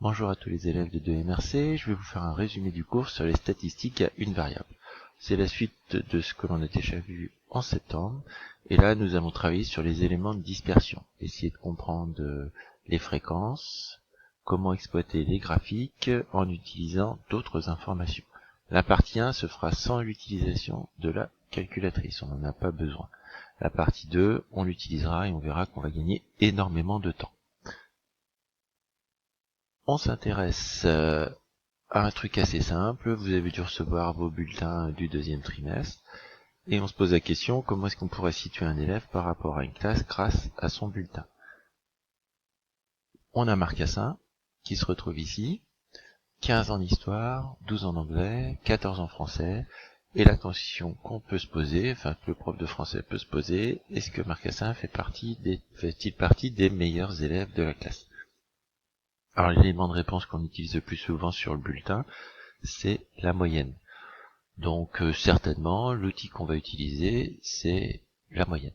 Bonjour à tous les élèves de 2MRC, je vais vous faire un résumé du cours sur les statistiques à une variable. C'est la suite de ce que l'on a déjà vu en septembre, et là nous allons travailler sur les éléments de dispersion, essayer de comprendre les fréquences, comment exploiter les graphiques en utilisant d'autres informations. La partie 1 se fera sans l'utilisation de la calculatrice, on n'en a pas besoin. La partie 2, on l'utilisera et on verra qu'on va gagner énormément de temps. On s'intéresse à un truc assez simple. Vous avez dû recevoir vos bulletins du deuxième trimestre et on se pose la question, comment est-ce qu'on pourrait situer un élève par rapport à une classe grâce à son bulletin. On a Marcassin qui se retrouve ici, 15 en histoire, 12 en anglais, 14 en français, et la question qu'on peut se poser, enfin que le prof de français peut se poser, est-ce que Marcassin fait-il partie des meilleurs élèves de la classe? Alors l'élément de réponse qu'on utilise le plus souvent sur le bulletin, c'est la moyenne. Donc certainement, l'outil qu'on va utiliser, c'est la moyenne.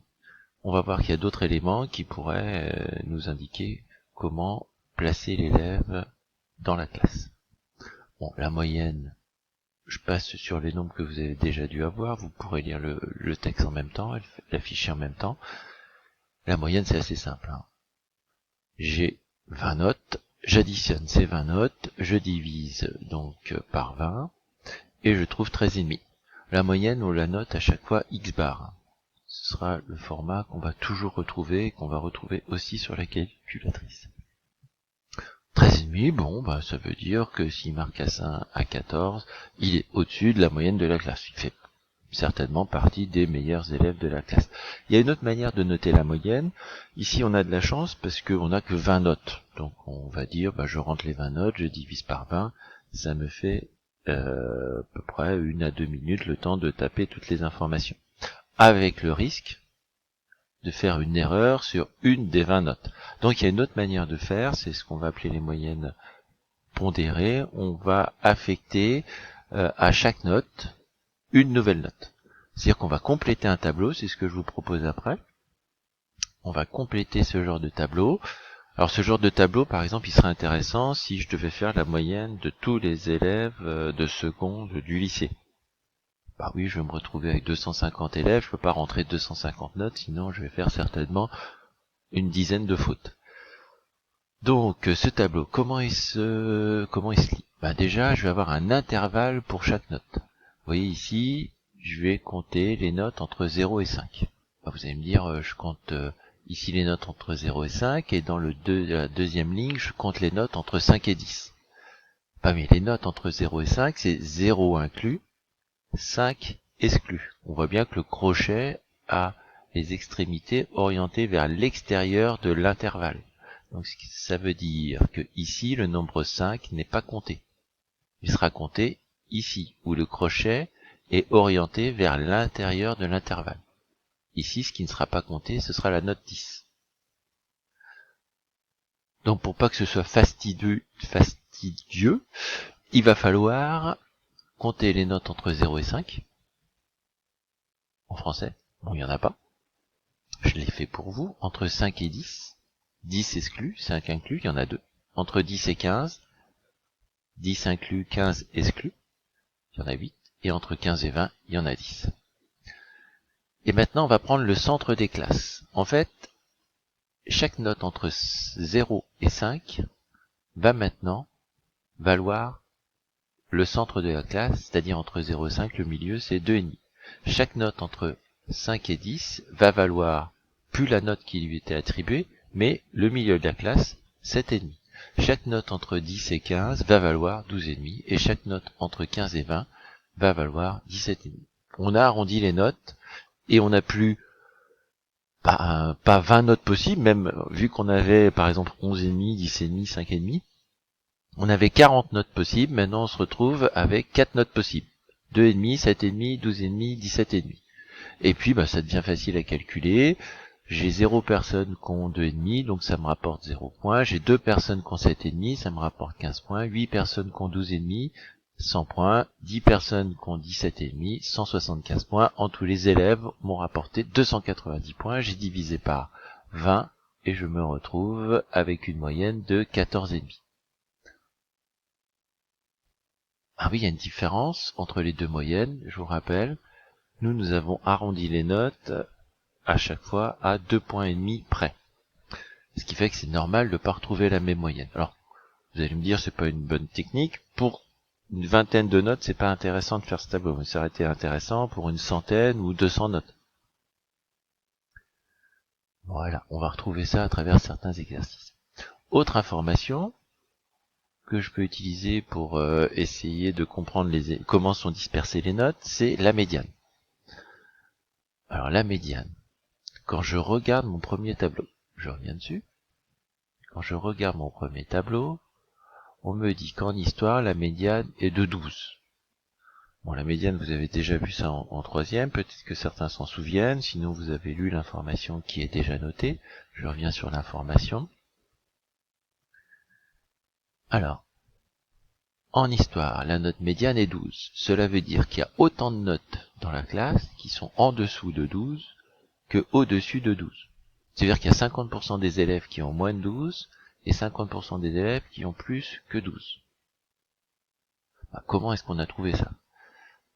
On va voir qu'il y a d'autres éléments qui pourraient nous indiquer comment placer l'élève dans la classe. Bon, la moyenne, je passe sur les nombres que vous avez déjà dû avoir, vous pourrez lire le texte en même temps, l'afficher en même temps. La moyenne, c'est assez simple. J'ai 20 notes, j'additionne ces 20 notes, je divise donc par 20, et je trouve 13,5. La moyenne, on la note à chaque fois x bar. Ce sera le format qu'on va toujours retrouver, et qu'on va retrouver aussi sur la calculatrice. 13,5, bon, ça veut dire que si Marcassin a 14, il est au-dessus de la moyenne de la classe. Il fait certainement partie des meilleurs élèves de la classe. Il y a une autre manière de noter la moyenne. Ici, on a de la chance parce qu'on n'a que 20 notes. Donc, on va dire, je rentre les 20 notes, je divise par 20, ça me fait à peu près 1 à 2 minutes le temps de taper toutes les informations. Avec le risque de faire une erreur sur une des 20 notes. Donc, il y a une autre manière de faire, c'est ce qu'on va appeler les moyennes pondérées. On va affecter à chaque note une nouvelle note. C'est-à-dire qu'on va compléter un tableau, c'est ce que je vous propose après. On va compléter ce genre de tableau. Alors ce genre de tableau, par exemple, il serait intéressant si je devais faire la moyenne de tous les élèves de seconde du lycée. Bah oui, je vais me retrouver avec 250 élèves, je peux pas rentrer 250 notes, sinon je vais faire certainement une dizaine de fautes. Donc ce tableau, comment il se lit? Déjà, je vais avoir un intervalle pour chaque note. Vous voyez ici, je vais compter les notes entre 0 et 5. Vous allez me dire, je compte ici les notes entre 0 et 5, et dans la deuxième ligne, je compte les notes entre 5 et 10. Mais les notes entre 0 et 5, c'est 0 inclus, 5 exclus. On voit bien que le crochet a les extrémités orientées vers l'extérieur de l'intervalle. Donc ça veut dire que ici, le nombre 5 n'est pas compté. Il sera compté ici, où le crochet est orienté vers l'intérieur de l'intervalle. Ici, ce qui ne sera pas compté, ce sera la note 10. Donc pour pas que ce soit fastidieux, il va falloir compter les notes entre 0 et 5. En français, bon, il n'y en a pas. Je l'ai fait pour vous. Entre 5 et 10. 10 exclu, 5 inclus, il y en a 2. Entre 10 et 15. 10 inclus, 15 exclus, il y en a 8. Et entre 15 et 20, il y en a 10. Et maintenant, on va prendre le centre des classes. En fait, chaque note entre 0 et 5 va maintenant valoir le centre de la classe, c'est-à-dire entre 0 et 5, le milieu, c'est 2,5. Chaque note entre 5 et 10 va valoir plus la note qui lui était attribuée, mais le milieu de la classe, 7,5. Chaque note entre 10 et 15 va valoir 12,5, et chaque note entre 15 et 20 va valoir 17,5. On a arrondi les notes, et on n'a plus pas 20 notes possibles, même vu qu'on avait par exemple 11,5, 10,5, 5,5, on avait 40 notes possibles, maintenant on se retrouve avec 4 notes possibles. 2,5, 7,5, 12,5, 17,5. Et puis ça devient facile à calculer. J'ai 0 personnes qui ont 2,5, donc ça me rapporte 0 points. J'ai 2 personnes qui ont 7,5, ça me rapporte 15 points. 8 personnes qui ont 12,5, 100 points. 10 personnes qui ont 17,5, 175 points. En tous les élèves m'ont rapporté 290 points. J'ai divisé par 20 et je me retrouve avec une moyenne de 14,5. Ah oui, il y a une différence entre les deux moyennes, je vous rappelle. Nous avons arrondi les notes à chaque fois à 2,5 points près. Ce qui fait que c'est normal de ne pas retrouver la même moyenne. Alors, vous allez me dire, c'est pas une bonne technique. Pour une vingtaine de notes, c'est pas intéressant de faire ce tableau. Mais ça aurait été intéressant pour une centaine ou 200 notes. Voilà, on va retrouver ça à travers certains exercices. Autre information que je peux utiliser pour essayer de comprendre comment sont dispersées les notes, c'est la médiane. Alors la médiane, quand je regarde mon premier tableau, je reviens dessus, quand je regarde mon premier tableau, on me dit qu'en histoire, la médiane est de 12. Bon, la médiane, vous avez déjà vu ça en troisième, peut-être que certains s'en souviennent, sinon vous avez lu l'information qui est déjà notée. Je reviens sur l'information. Alors, en histoire, la note médiane est 12. Cela veut dire qu'il y a autant de notes dans la classe qui sont en dessous de 12 que au-dessus de 12. C'est-à-dire qu'il y a 50% des élèves qui ont moins de 12 et 50% des élèves qui ont plus que 12. Comment est-ce qu'on a trouvé ça?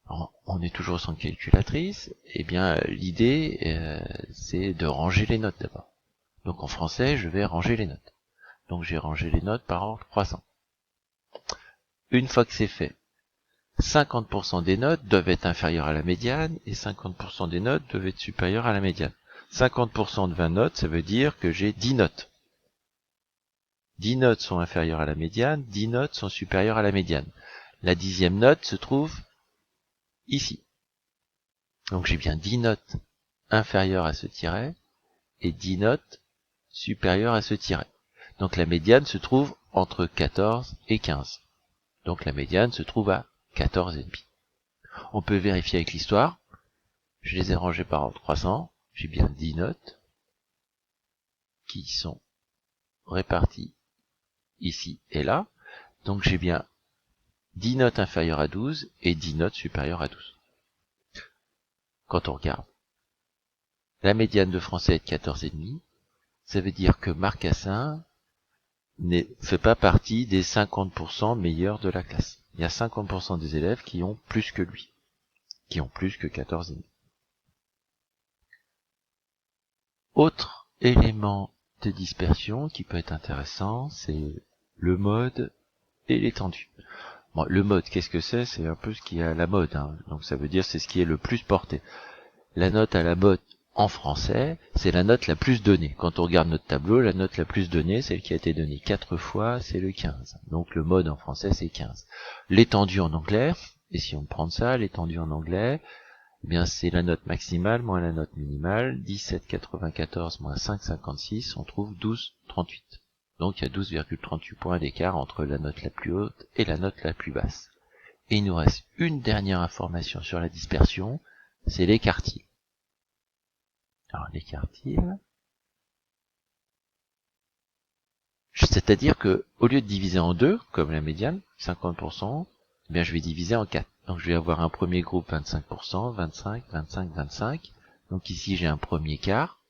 Alors, on est toujours sans calculatrice. Eh bien, l'idée, c'est de ranger les notes d'abord. Donc en français, je vais ranger les notes. Donc j'ai rangé les notes par ordre croissant. Une fois que c'est fait, 50% des notes doivent être inférieures à la médiane et 50% des notes doivent être supérieures à la médiane. 50% de 20 notes, ça veut dire que j'ai 10 notes. 10 notes sont inférieures à la médiane, 10 notes sont supérieures à la médiane. La 10e note se trouve ici. Donc j'ai bien 10 notes inférieures à ce tiret et 10 notes supérieures à ce tiret. Donc la médiane se trouve entre 14 et 15. Donc la médiane se trouve à 14,5. On peut vérifier avec l'histoire. Je les ai rangées par ordre croissant. J'ai bien 10 notes qui sont réparties ici et là. Donc j'ai bien 10 notes inférieures à 12 et 10 notes supérieures à 12. Quand on regarde, la médiane de français est de 14,5. Ça veut dire que Marcassin ne fait pas partie des 50% meilleurs de la classe. Il y a 50% des élèves qui ont plus que lui, qui ont plus que 14,5. Autre élément de dispersion qui peut être intéressant, c'est le mode et l'étendue. Bon, le mode, qu'est-ce que c'est? C'est un peu ce qui est à la mode, hein. Donc ça veut dire c'est ce qui est le plus porté. La note à la mode en français, c'est la note la plus donnée. Quand on regarde notre tableau, la note la plus donnée, celle qui a été donnée 4 fois, c'est le 15. Donc le mode en français, c'est 15. L'étendue en anglais, et si on prend ça, l'étendue en anglais, eh bien c'est la note maximale moins la note minimale, 17,94 moins 5,56, on trouve 12,38. Donc il y a 12,38 points d'écart entre la note la plus haute et la note la plus basse. Et il nous reste une dernière information sur la dispersion, c'est les quartiles. Alors les quartiles, c'est-à-dire que au lieu de diviser en deux, comme la médiane, 50%, eh bien je vais diviser en 4. Donc je vais avoir un premier groupe 25%, 25, 25, 25. Donc ici j'ai un premier quart,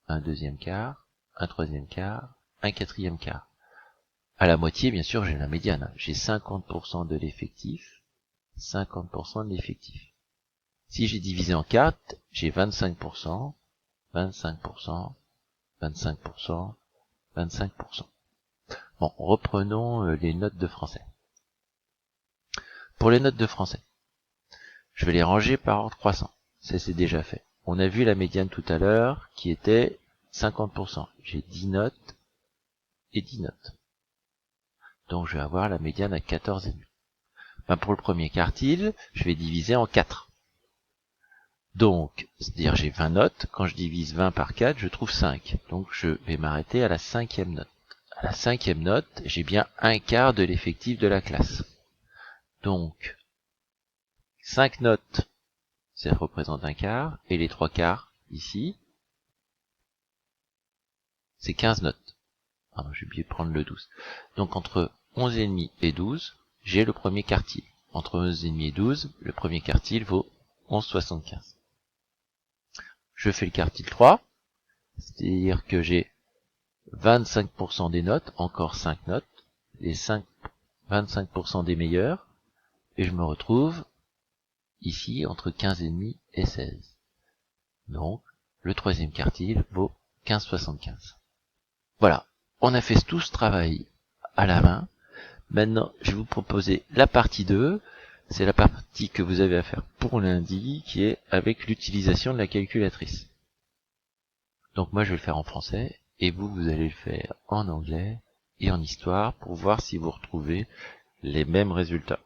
un deuxième quart, un troisième quart, un quatrième quart. À la moitié, bien sûr, j'ai la médiane. J'ai 50% de l'effectif, 50% de l'effectif. Si j'ai divisé en 4, j'ai 25%, 25%, 25%, 25%. Bon, reprenons les notes de français. Pour les notes de français, je vais les ranger par ordre croissant. Ça, c'est déjà fait. On a vu la médiane tout à l'heure qui était 50%. J'ai 10 notes et 10 notes. Donc, je vais avoir la médiane à 14,5. Pour le premier quartile, je vais diviser en 4. Donc, c'est-à-dire j'ai 20 notes. Quand je divise 20 par 4, je trouve 5. Donc, je vais m'arrêter à la 5e note. À la 5e note, j'ai bien un quart de l'effectif de la classe. Donc, 5 notes, ça représente un quart, et les 3 quarts, ici, c'est 15 notes. Pardon, j'ai oublié de prendre le 12. Donc, entre 11,5 et 12, j'ai le premier quartile. Entre 11,5 et 12, le premier quartile vaut 11,75. Je fais le quartile 3, c'est-à-dire que j'ai 25% des notes, encore 5 notes, les 25% des meilleurs, et je me retrouve ici entre 15,5 et 16. Donc, le troisième quartile vaut 15,75. Voilà, on a fait tout ce travail à la main. Maintenant, je vais vous proposer la partie 2. C'est la partie que vous avez à faire pour lundi, qui est avec l'utilisation de la calculatrice. Donc moi, je vais le faire en français, et vous allez le faire en anglais et en histoire, pour voir si vous retrouvez les mêmes résultats.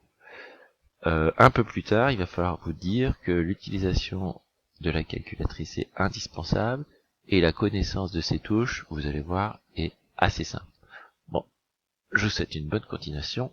Un peu plus tard, il va falloir vous dire que l'utilisation de la calculatrice est indispensable, et la connaissance de ces touches, vous allez voir, est assez simple. Bon, je vous souhaite une bonne continuation.